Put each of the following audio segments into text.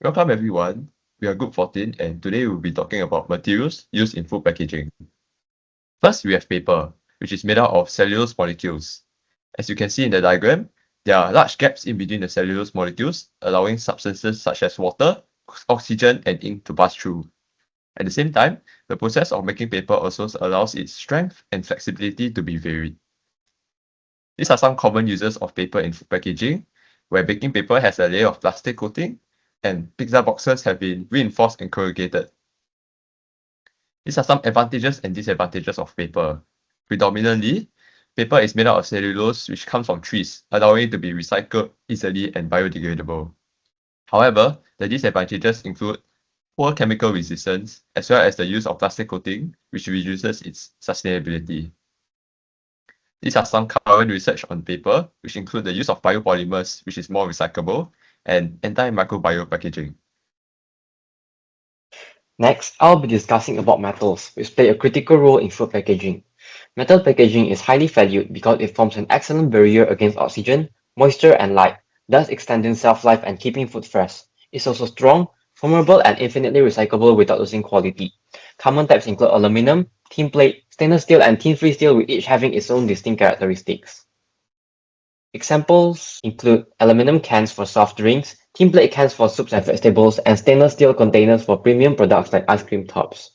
Welcome everyone. We are Group 14 and today we'll be talking about materials used in food packaging. First, we have paper, which is made out of cellulose molecules. As you can see in the diagram, there are large gaps in between the cellulose molecules, allowing substances such as water, oxygen, and ink to pass through. At the same time, the process of making paper also allows its strength and flexibility to be varied. These are some common uses of paper in food packaging, where baking paper has a layer of plastic coating and pizza boxes have been reinforced and corrugated. These are some advantages and disadvantages of paper. Predominantly, paper is made out of cellulose which comes from trees, allowing it to be recycled easily and biodegradable. However, the disadvantages include poor chemical resistance, as well as the use of plastic coating, which reduces its sustainability. These are some current research on paper, which include the use of biopolymers, which is more recyclable, and antimicrobial packaging. Next, I'll be discussing about metals, which play a critical role in food packaging. Metal packaging is highly valued because it forms an excellent barrier against oxygen, moisture, and light, thus extending shelf life and keeping food fresh. It's also strong, formable, and infinitely recyclable without losing quality. Common types include aluminum, tin plate, stainless steel, and tin-free steel, with each having its own distinct characteristics. Examples include aluminum cans for soft drinks, tin plate cans for soups and vegetables, and stainless steel containers for premium products like ice cream tops.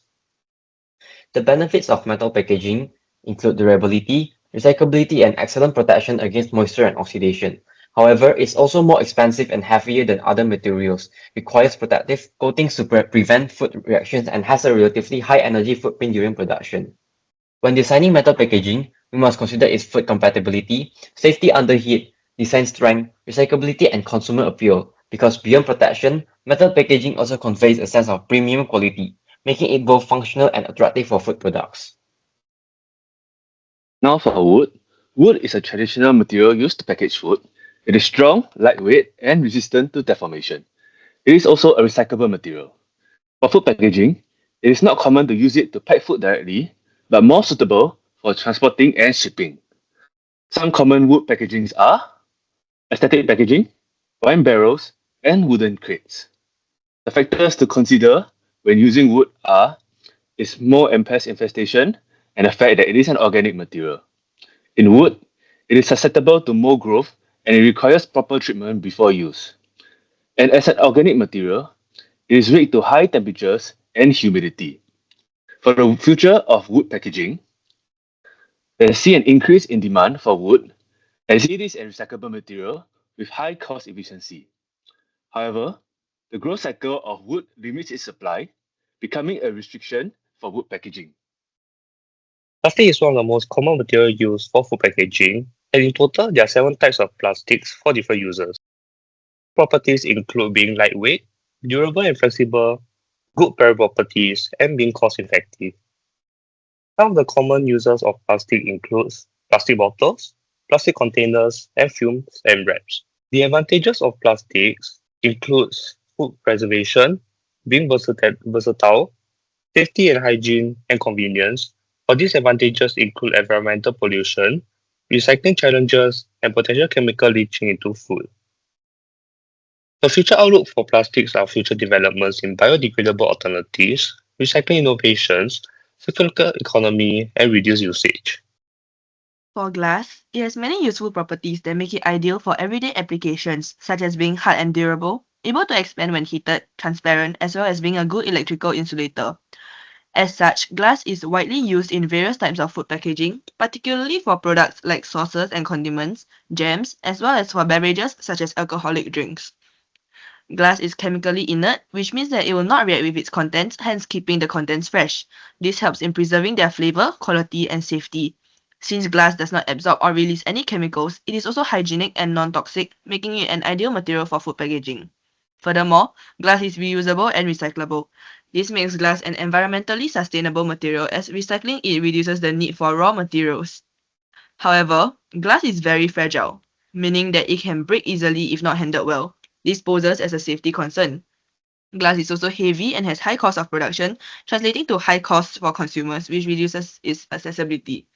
The benefits of metal packaging include durability, recyclability, and excellent protection against moisture and oxidation. However, it's also more expensive and heavier than other materials, requires protective coatings to prevent food reactions, and has a relatively high energy footprint during production. When designing metal packaging, we must consider its food compatibility, safety under heat, design strength, recyclability, and consumer appeal, because beyond protection, metal packaging also conveys a sense of premium quality, making it both functional and attractive for food products. Now for wood. Wood is a traditional material used to package food. It is strong, lightweight, and resistant to deformation. It is also a recyclable material. For food packaging, it is not common to use it to pack food directly, but more suitable for transporting and shipping. Some common wood packagings are aesthetic packaging, wine barrels, and wooden crates. The factors to consider when using wood are its mold and pest infestation and the fact that it is an organic material. In wood, it is susceptible to mold growth and it requires proper treatment before use. And as an organic material, it is weak to high temperatures and humidity. For the future of wood packaging, let's see an increase in demand for wood as it is a recyclable material with high cost efficiency. However, the growth cycle of wood limits its supply, becoming a restriction for wood packaging. Plastic is one of the most common materials used for food packaging, and in total, there are 7 types of plastics for different uses. Properties include being lightweight, durable and flexible, good barrier properties, and being cost-effective. Some of the common uses of plastic includes plastic bottles, plastic containers, and films and wraps. The advantages of plastics includes food preservation, being versatile, safety and hygiene, and convenience. But disadvantages include environmental pollution, recycling challenges, and potential chemical leaching into food. The future outlook for plastics are future developments in biodegradable alternatives, recycling innovations, circular economy, and reduced usage. For glass, it has many useful properties that make it ideal for everyday applications, such as being hard and durable, able to expand when heated, transparent, as well as being a good electrical insulator. As such, glass is widely used in various types of food packaging, particularly for products like sauces and condiments, jams, as well as for beverages such as alcoholic drinks. Glass is chemically inert, which means that it will not react with its contents, hence keeping the contents fresh. This helps in preserving their flavor, quality, and safety. Since glass does not absorb or release any chemicals, it is also hygienic and non-toxic, making it an ideal material for food packaging. Furthermore, glass is reusable and recyclable. This makes glass an environmentally sustainable material as recycling it reduces the need for raw materials. However, glass is very fragile, meaning that it can break easily if not handled well. This poses as a safety concern. Glass is also heavy and has high cost of production, translating to high costs for consumers, which reduces its accessibility.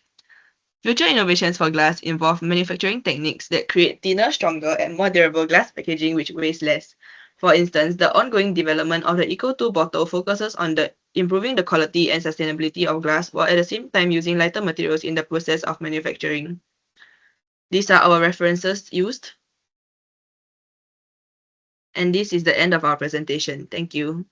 Future innovations for glass involve manufacturing techniques that create thinner, stronger, and more durable glass packaging which weighs less. For instance, the ongoing development of the Eco2 bottle focuses on improving the quality and sustainability of glass, while at the same time using lighter materials in the process of manufacturing. These are our references used. And this is the end of our presentation. Thank you.